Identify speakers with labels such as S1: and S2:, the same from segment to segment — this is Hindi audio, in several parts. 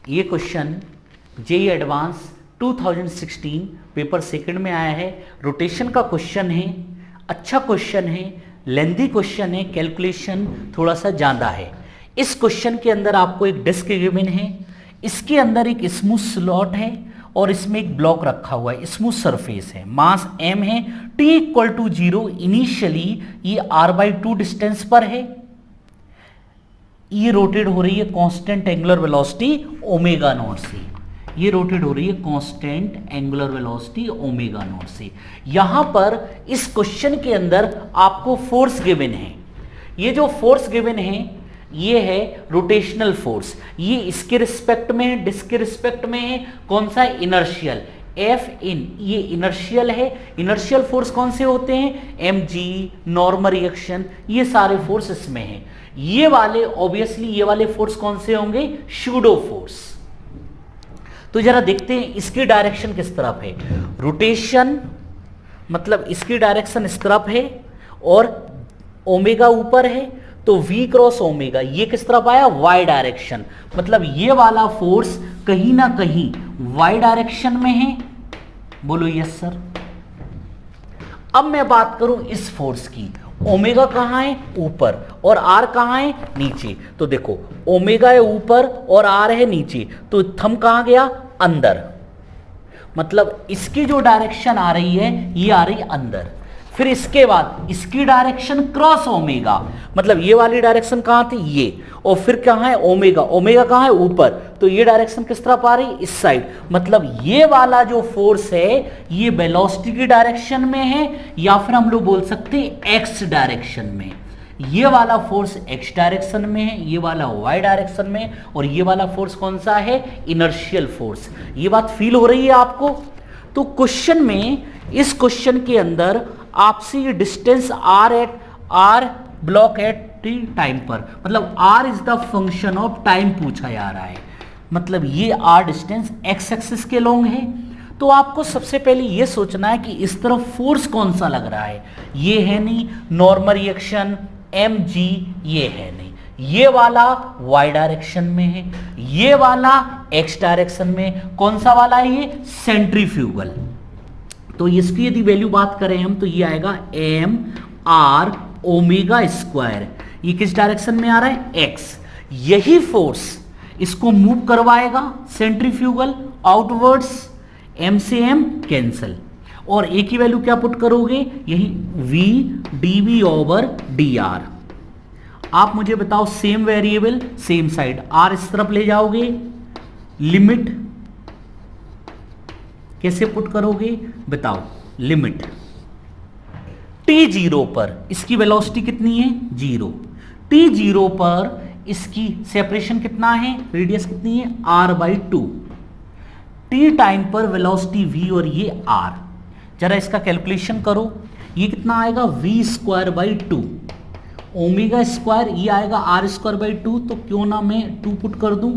S1: ये question JEE advance 2016 paper second में आया है। रोटेशन का क्वेश्चन है, अच्छा क्वेश्चन है, लेंथी क्वेश्चन है, कैलकुलेशन थोड़ा सा ज़्यादा है। इस क्वेश्चन के अंदर आपको एक डिस्क गिवन है, इसके अंदर एक स्मूथ स्लॉट है और इसमें एक ब्लॉक रखा हुआ है, स्मूथ सरफेस है, मास m है, t इक्वल टू 0। इनिशियली ये r/2 डिस्टेंस पर है, ये रोटेट हो रही है constant angular velocity omega naught से, ये रोटेट हो रही है constant angular velocity omega naught से। यहां पर इस क्वेश्चन के अंदर आपको फोर्स गिवन है, ये जो फोर्स गिवन है ये है रोटेशनल फोर्स, ये इसके रिस्पेक्ट में है, डिस्क के रिस्पेक्ट में है, कौन सा है, इनर्शियल एफ इन, ये इनर्शियल है। इनर्शियल फोर्स कौन से होते हैं, mg, नॉर्मल रिएक्शन, ये सारे फोर्स इसमें हैं। ये वाले ऑब्वियसली ये वाले फोर्स कौन से होंगे, शूडो फोर्स। तो जरा देखते हैं इसकी डायरेक्शन किस तरफ है। रोटेशन मतलब इसकी डायरेक्शन इस तरफ है और ओमेगा ऊपर है, तो v क्रॉस ओमेगा ये किस तरफ आया, y डायरेक्शन, मतलब ये वाला फोर्स कहीं ना कहीं y डायरेक्शन में है। बोलो यस सर। अब मैं बात करूं इस फोर्स की, ओमेगा कहां है, ऊपर, और r कहां है, नीचे। तो देखो ओमेगा है ऊपर और r है नीचे, तो थंब कहां गया, अंदर, मतलब इसकी जो डायरेक्शन आ रही है ये आ रही है अंदर। फिर इसके बाद इसकी डायरेक्शन क्रॉस ओमेगा, मतलब ये वाली डायरेक्शन कहां थी, ये, और फिर कहां है ओमेगा, ओमेगा कहां है ऊपर, तो ये डायरेक्शन किस तरफ आ रही, इस साइड। मतलब ये वाला जो फोर्स है ये वेलोसिटी की डायरेक्शन में है, या फिर हम लोग बोल सकते हैं एक्स डायरेक्शन में। ये वाला फोर्स एक्स डायरेक्शन में है, ये वाला वाई डायरेक्शन में, और ये वाला फोर्स कौन सा है, इनर्शियल फोर्स। ये बात फील हो रही है आपको। तो क्वेश्चन में, इस क्वेश्चन के अंदर आपसे ये distance r block at t time पर, मतलब r is the function of time पूछा जा रहा है, मतलब ये r डिस्टेंस x एक्सिस के लॉन्ग है। तो आपको सबसे पहले ये सोचना है कि इस तरफ फोर्स कौन सा लग रहा है, ये है नहीं नॉर्मल रिएक्शन mg, ये है नहीं, ये वाला y डायरेक्शन में है, ये वाला x डायरेक्शन में, कौन सा वाला है ये, सेंट्रीफ्यूगल। तो इसकी यदि वैल्यू बात करें हम, तो ये आएगा m r ओमेगा स्क्वायर, ये किस डायरेक्शन में आ रहा है, x। यही फोर्स इसको मूव करवाएगा सेंट्रीफ्यूगल आउटवर्ड्स, m से m कैंसल, और a की वैल्यू क्या पुट करोगे, यही v dv ओवर dr। आप मुझे बताओ same variable same side, r इस तरफ ले जाओगे, लिमिट कैसे पुट करोगे बताओ, लिमिट t0 पर इसकी वेलोसिटी कितनी है, 0, t0 पर इसकी सेपरेशन कितना है, रेडियस कितनी है, r/2, t टाइम पर वेलोसिटी v और ये r। जरा इसका कैलकुलेशन करो, ये कितना आएगा, v²/2, ओमेगा स्क्वायर ये आएगा r²/2, तो क्यों ना मैं 2 पुट कर दूं,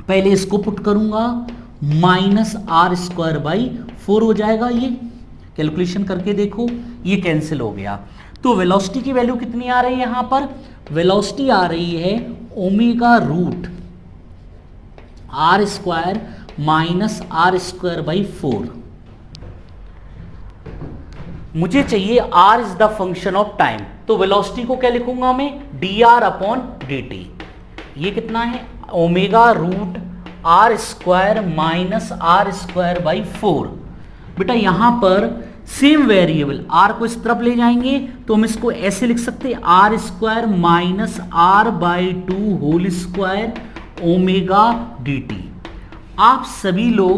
S1: पहले इसको पुट करूंगा, -r²/4 हो जाएगा। ये कैलकुलेशन करके देखो, ये कैंसिल हो गया। तो वेलोसिटी की वैल्यू कितनी आ रही है, यहां पर वेलोसिटी आ रही है ω√r² -r²/4। मुझे चाहिए r is the function of time, तो वेलोसिटी को क्या लिखूंगा मैं, dr/dt। ये कितना है, ω√r² -r²/4। बेटा यहां पर सेम वेरिएबल r को इस तरफ ले जाएंगे तो हम इसको ऐसे लिख सकते हैं, r² -r/2 whole square ω/dt। आप सभी लोग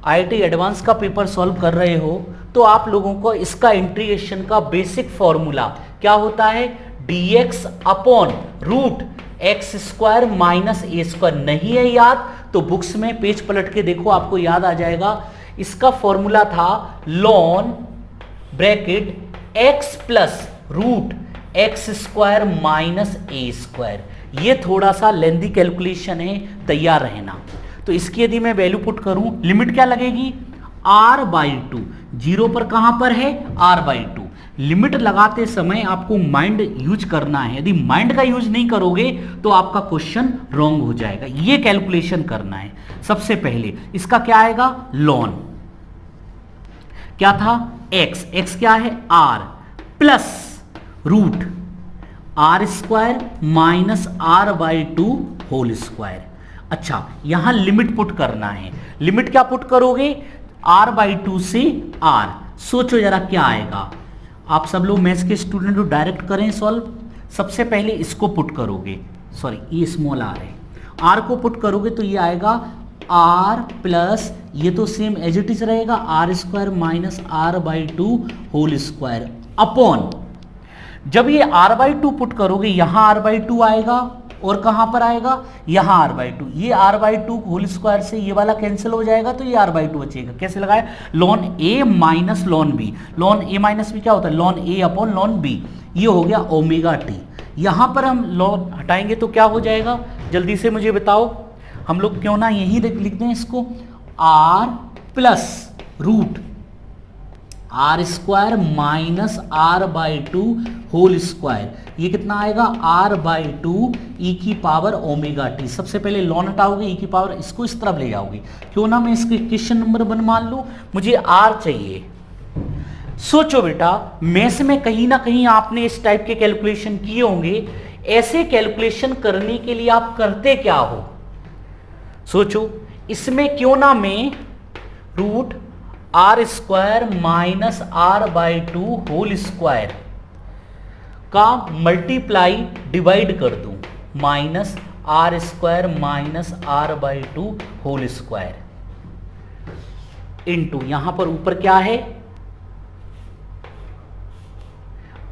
S1: IIT एडवांस का पेपर सॉल्व कर रहे हो तो आप लोगों को इसका इंटीग्रेशन का बेसिक फॉर्मूला क्या होता है, dx/√x² -a² नहीं है याद, तो बुक्स में पेज पलट के देखो, आपको याद आ जाएगा। इसका फॉर्मूला था ln bracket x +√x² -a²। ये थोड़ा सा लेंथी कैलकुलेशन है, तैयार रहना। तो इसकी यदि मैं वैल्यू पुट करूं, लिमिट क्या लगेगी, r/2, 0 पर कहां पर है, r/2, लिमिट लगाते समय आपको माइंड यूज करना है। यदि माइंड का यूज नहीं करोगे तो आपका क्वेश्चन रॉन्ग हो जाएगा। ये कैलकुलेशन करना है। सबसे पहले इसका क्या आएगा, लॉन क्या था, एक्स, एक्स क्या है r, plus root r square minus r by 2 whole square. अच्छा, यहां लिमिट पुट करना है। लिमिट क्या पुट करोगे, आर बाई 2 से आर। सोचो जरा क्या आएगा। आप सब लोग मैथ्स के स्टूडेंट हो, डायरेक्ट करें सॉल्व। सबसे पहले इसको पुट करोगे, सॉरी ये स्मॉल आर है, आर को पुट करोगे तो ये आएगा आर प्लस, ये तो सेम एज इट इज रहेगा, r square minus r by 2 whole square upon, जब ये आर बाई 2 पुट करोगे यहां आर बाई 2 आएगा और कहां पर आएगा, यहां आर बाई 2। ये आर बाई 2 होल स्क्वायर से ये वाला कैंसिल हो जाएगा तो ये आर बाई 2 बचेगा। कैसे लगाए, लॉन ए माइनस लॉन बी। लॉन ए माइनस बी क्या होता है, लॉन ए अपॉन लॉन बी। ये हो गया ओमेगा टी। यहां पर हम लॉन हटाएंगे तो क्या हो जाएगा, जल्दी से मुझे बताओ। हम लोग क्यों ना यही लिख दें इसको, r plus root r square minus r by 2 whole square. ये कितना आएगा, आर बाई 2 ई की पावर ओमेगा टी। सबसे पहले लॉन हटाओगे, ई की पावर इसको इस तरफ ले जाओगे। क्यों ना मैं इसके इक्वेशन नंबर 1 मान लूं, मुझे आर चाहिए। सोचो बेटा, मैथ्स में कहीं ना कहीं आपने इस टाइप के कैलकुलेशन किए होंगे। ऐसे कैलकुलेशन करने के लिए आप करते क्या हो, सोचो। इसमें क्यों ना मैं root r square minus r by 2 whole square का मल्टीप्लाई डिवाइड कर दूं, minus r square minus r by 2 whole square into, यहां पर ऊपर क्या है,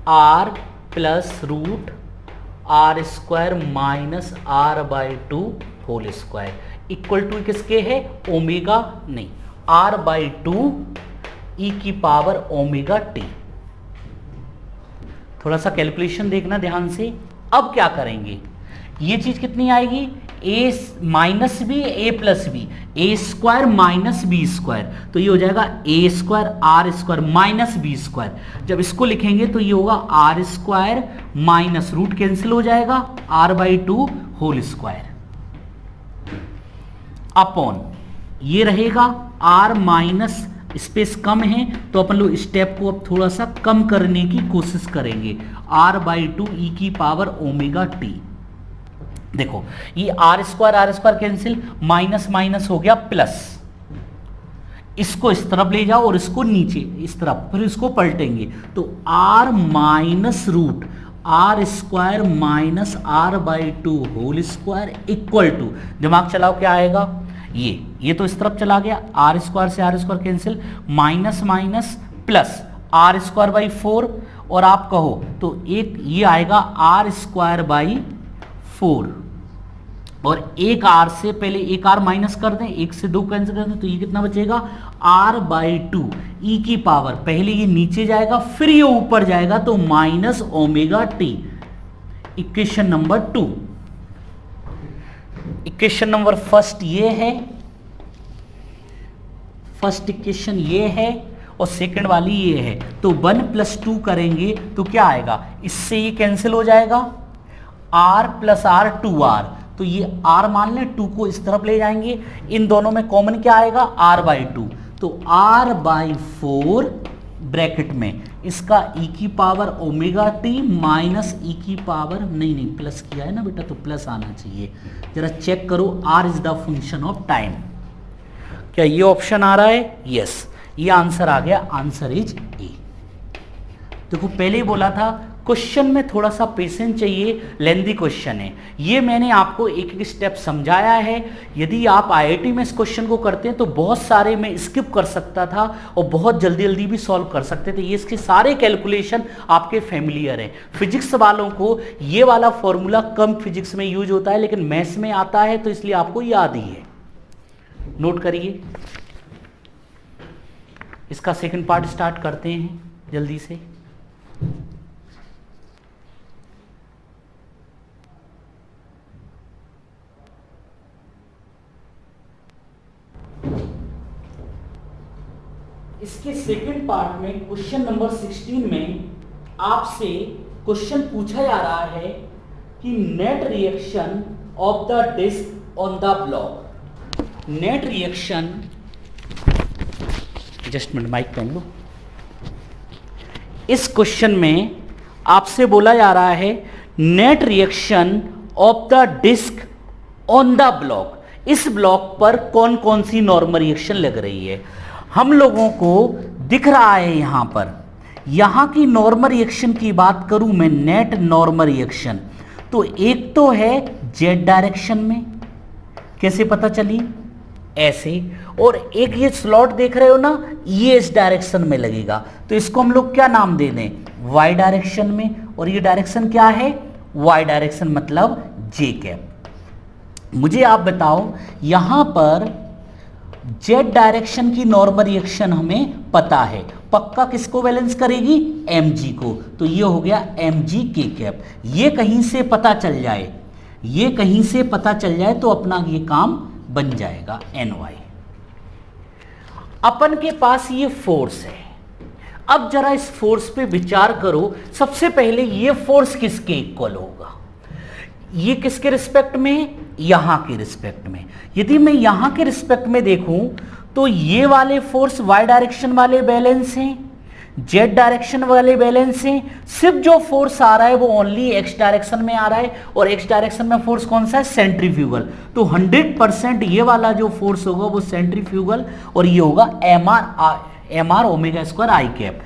S1: r plus root r square minus r by 2 whole square equal to किसके है, ओमेगा नहीं, आर बाई 2 ई की पावर ओमेगा टी। थोड़ा सा कैलकुलेशन देखना ध्यान से। अब क्या करेंगे, ये चीज कितनी आएगी, A minus B A plus B, A square minus B square, तो ये हो जाएगा A square R square minus B square. जब इसको लिखेंगे तो ये होगा R square minus root cancel हो जाएगा R by 2 whole square upon, ये रहेगा आर माइनस, स्पेस कम है तो अपन लोग स्टेप को अब थोड़ा सा कम करने की कोशिश करेंगे, आर बाई 2 ई की पावर ओमेगा टी। देखो ये r square cancel, minus minus हो गया प्लस, इसको इस तरफ ले जाओ और इसको नीचे इस तरफ, फिर इसको पलटेंगे तो r minus root r square minus r by 2 whole square equal to, दिमाग चलाओ क्या आएगा, ये तो इस तरफ चला गया, आर स्क्वायर से r square cancel, minus minus plus r square by 4, और आप कहो तो एक ये आएगा आर स्क्वायर बाई 4, और एक आर से पहले एक आर माइनस कर दें, एक से 2 कैंसिल कर दें तो ये कितना बचेगा, आर बाई 2 ई की पावर, पहले ये नीचे जाएगा फिर ये ऊपर जाएगा तो minus omega T. Equation number 2। Equation number first ये है, फर्स्ट इक्वेशन ये है और सेकंड वाली ये है, तो 1 + 2 करेंगे तो क्या आएगा, इससे ये कैंसिल हो जाएगा, r + r 2r, तो ये r मान लें, 2 को इस तरफ ले जाएंगे, इन दोनों में कॉमन क्या आएगा, r बाई 2, तो r बाई 4 ब्रैकेट में इसका e की power omega T minus e की पावर, नहीं प्लस किया है ना बेटा तो प्लस आना चाहिए, जरा चेक करो, r is the function of time. क्या ये ऑप्शन आ रहा है, यस, ये आंसर आ गया, आंसर इज ए। देखो पहले ही बोला था क्वेश्चन में थोड़ा सा पेशेंस चाहिए, लेंदी क्वेश्चन है, ये मैंने आपको एक एक स्टेप समझाया है। यदि आप आईआईटी में इस क्वेश्चन को करते हैं तो बहुत सारे मैं स्किप कर सकता था और बहुत जल्दी जल्दी भी सॉल्व कर सकते थे, ये इसके सारे कैलकुलेशन आपके फेमिलियर हैं। फिजिक्स वालों को ये वाला फॉर्मूला कम फिजिक्स में यूज होता है लेकिन मैथ्स में आता है तो इसलिए आपको याद ही है, नोट करिए। इसका सेकंड पार्ट स्टार्ट करते हैं जल्दी से। इसके सेकंड पार्ट में क्वेश्चन नंबर 16 में आपसे क्वेश्चन पूछा जा रहा है कि net reaction of the disc on the block. Net reaction, just minute mic पहन लो। इस क्वेश्चन में आपसे बोला जा रहा है net reaction of the disc on the block. इस ब्लॉक पर कौन कौन सी नॉर्मल रिएक्शन लग रही है। हम लोगों को दिख रहा है यहां पर, यहां की नॉर्मल रिएक्शन की बात करूं मैं, नेट नॉर्मल रिएक्शन, तो एक तो है जेड डायरेक्शन में, कैसे पता चली, ऐसे, और एक ये स्लॉट देख रहे हो ना, ये इस डायरेक्शन में लगेगा, तो इसको हम लोग क्या नाम दे दें, वाई डायरेक्शन में, और ये डायरेक्शन क्या है, वाई डायरेक्शन, मतलब जे कैप। मुझे आप बताओ यहां पर जेड डायरेक्शन की नॉर्मल रिएक्शन हमें पता है, पक्का किसको बैलेंस करेगी, mg को, तो ये हो गया mg के कैप। ये कहीं से पता चल जाए, ये कहीं से पता चल जाए तो अपना ये काम बन जाएगा ny। अपन के पास ये फोर्स है, अब जरा इस फोर्स पे विचार करो। सबसे पहले ये फोर्स किसके इक्वल होगा, ये किसके रिस्पेक्ट में, यहां के रिस्पेक्ट में। यदि मैं यहां के रिस्पेक्ट में देखूं तो ये वाले फोर्स वाई डायरेक्शन वाले बैलेंस हैं, जेड डायरेक्शन वाले बैलेंस हैं। सिर्फ जो फोर्स आ रहा है वो ओनली एक्स डायरेक्शन में आ रहा है, और एक्स डायरेक्शन में फोर्स कौन सा है, सेंट्रीफ्यूगल। तो 100% ये वाला जो फोर्स होगा वो सेंट्रीफ्यूगल, और ये होगा m r omega square i cap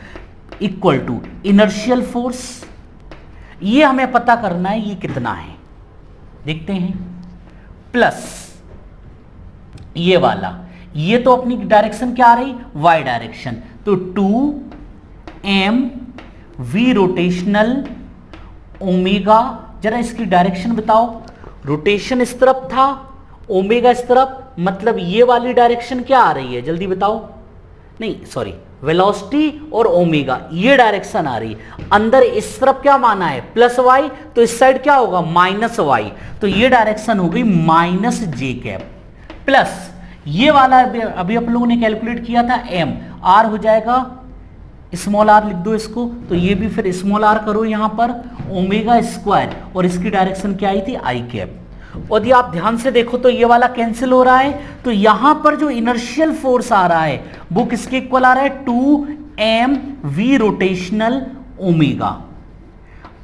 S1: equal to inertial force. ये हमें पता करना है ये कितना है, देखते हैं, प्लस ये वाला, ये तो अपनी डायरेक्शन क्या आ रही, वाई डायरेक्शन, तो 2m v रोटेशनल ओमेगा। जरा इसकी डायरेक्शन बताओ, रोटेशन इस तरफ था, ओमेगा इस तरफ, मतलब ये वाली डायरेक्शन क्या आ रही है, जल्दी बताओ, नहीं सॉरी, वेलोसिटी और ओमेगा ये डायरेक्शन आ रही है। अंदर इस तरफ क्या माना है, प्लस वाई, तो इस साइड क्या होगा, माइनस वाई, तो ये डायरेक्शन हो गई माइनस जे कैप, प्लस ये वाला अभी आप लोगों ने कैलकुलेट किया था m, r हो जाएगा स्मॉल r, लिख दो इसको, तो ये भी फिर स्मॉल r करो यहां पर, ओमेगा स्क्वायर, और इसकी डायरेक्शन क्या आई थी, आई कैप। और यदि आप ध्यान से देखो तो ये वाला कैंसिल हो रहा है, तो यहां पर जो इनर्शियल फोर्स आ रहा है वो किसके इक्वल आ रहा है, 2m v रोटेशनल ओमेगा।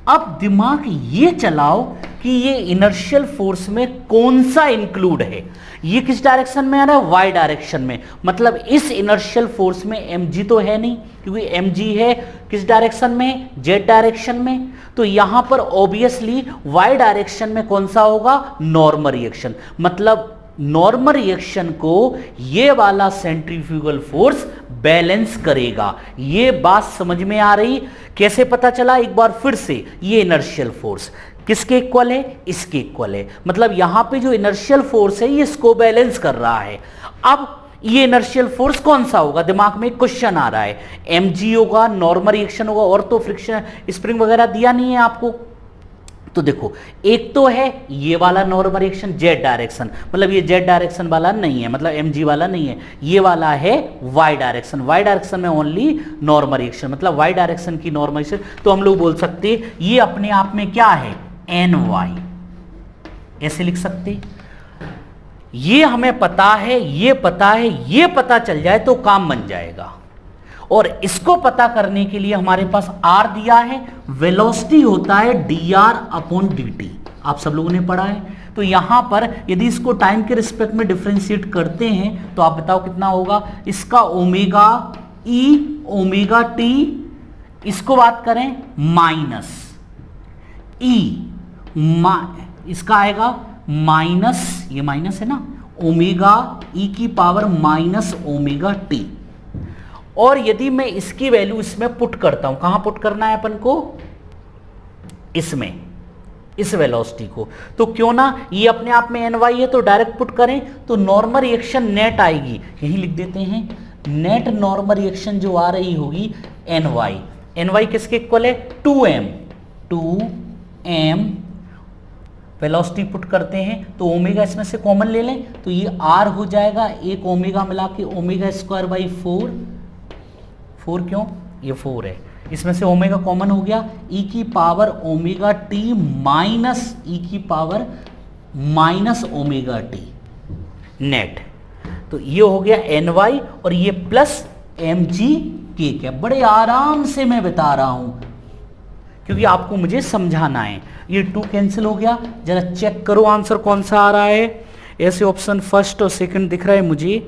S1: अब दिमाग ये चलाओ कि ये इनर्शियल फोर्स में कौन सा इंक्लूड है, ये किस डायरेक्शन में आ रहा है, वाई डायरेक्शन में, मतलब इस इनर्शियल फोर्स में mg तो है नहीं, क्योंकि mg है किस डायरेक्शन में, जेड डायरेक्शन में, तो यहां पर ऑब्वियसली वाई डायरेक्शन में कौन सा होगा, नॉर्मल रिएक्शन, मतलब नॉर्मल रिएक्शन को ये वाला सेंट्रीफ्यूगल फोर्स बैलेंस करेगा। ये बात समझ में आ रही, कैसे पता चला, एक बार फिर से, ये इनर्शियल फोर्स किसके इक्वल है, इसके इक्वल है, मतलब यहां पे जो इनर्शियल फोर्स है ये इसको बैलेंस कर रहा है। अब ये इनर्शियल फोर्स कौन सा होगा, दिमाग में क्वेश्चन आ रहा है, mg होगा, नॉर्मल रिएक्शन होगा, और तो फ्रिक्शन स्प्रिंग वगैरह दिया नहीं है आपको। तो देखो एक तो है ये वाला नॉर्मल रिएक्शन जेड डायरेक्शन, मतलब ये जेड डायरेक्शन वाला नहीं है, मतलब mg वाला नहीं है, ये वाला है वाई डायरेक्शन। वाई डायरेक्शन में ओनली नॉर्मल रिएक्शन, मतलब वाई डायरेक्शन की नॉर्मल रिएक्शन, तो हम लोग बोल सकते ये अपने आप में क्या है, ny, ऐसे लिख सकते। ये हमें पता है, ये पता है, ये पता चल जाए तो काम बन जाएगा। और इसको पता करने के लिए हमारे पास r दिया है, वेलोसिटी होता है dr/dt, आप सब लोगों ने पढ़ा है। तो यहां पर यदि इसको टाइम के रिस्पेक्ट में डिफरेंशिएट करते हैं तो आप बताओ कितना होगा, इसका ओमेगा e ओमेगा t, इसको बात करें माइनस e, इसका आएगा माइनस, ये माइनस है ना, ओमेगा e की पावर माइनस ओमेगा t। और यदि मैं इसकी वैल्यू इसमें पुट करता हूं, कहां पुट करना है अपन को, इसमें, इस वेलोसिटी को, तो क्यों ना, ये अपने आप में ny है तो डायरेक्ट पुट करें तो नॉर्मल रिएक्शन नेट आएगी, यही लिख देते हैं, नेट नॉर्मल रिएक्शन जो आ रही होगी ny किसके इक्वल है, 2m, वेलोसिटी पुट करते हैं तो ओमेगा इसमें से कॉमन ले लें तो ये r हो जाएगा, एक ओमेगा मिला के ओमेगा स्क्वायर बाई 4 क्यों, ये 4 है, इसमें से ओमेगा कॉमन हो गया, ई की पावर ओमेगा टी माइनस ई की power minus omega T net. तो ये हो गया एन वाई और ये प्लस एम जी के क्या। बड़े आराम से मैं बता रहा हूं क्योंकि आपको मुझे समझाना है। ये 2 कैंसिल हो गया, जरा चेक करो आंसर कौन सा आ रहा है। ऐसे ऑप्शन फर्स्ट और सेकंड दिख रहा है मुझे,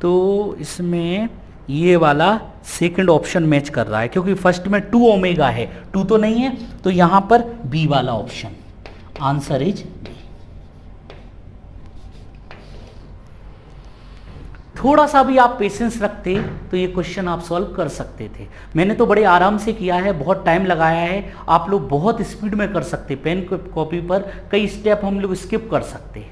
S1: तो इसमें ये वाला सेकंड ऑप्शन मैच कर रहा है क्योंकि फर्स्ट में 2 ओमेगा है, 2 तो नहीं है, तो यहां पर बी वाला ऑप्शन आंसर इज बी। थोड़ा सा भी आप पेशेंस रखते तो ये क्वेश्चन आप सॉल्व कर सकते थे। मैंने तो बड़े आराम से किया है, बहुत टाइम लगाया है। आप लोग बहुत स्पीड में कर सकते, पेन कॉपी पर कई स्टेप हम लोग स्किप कर सकते।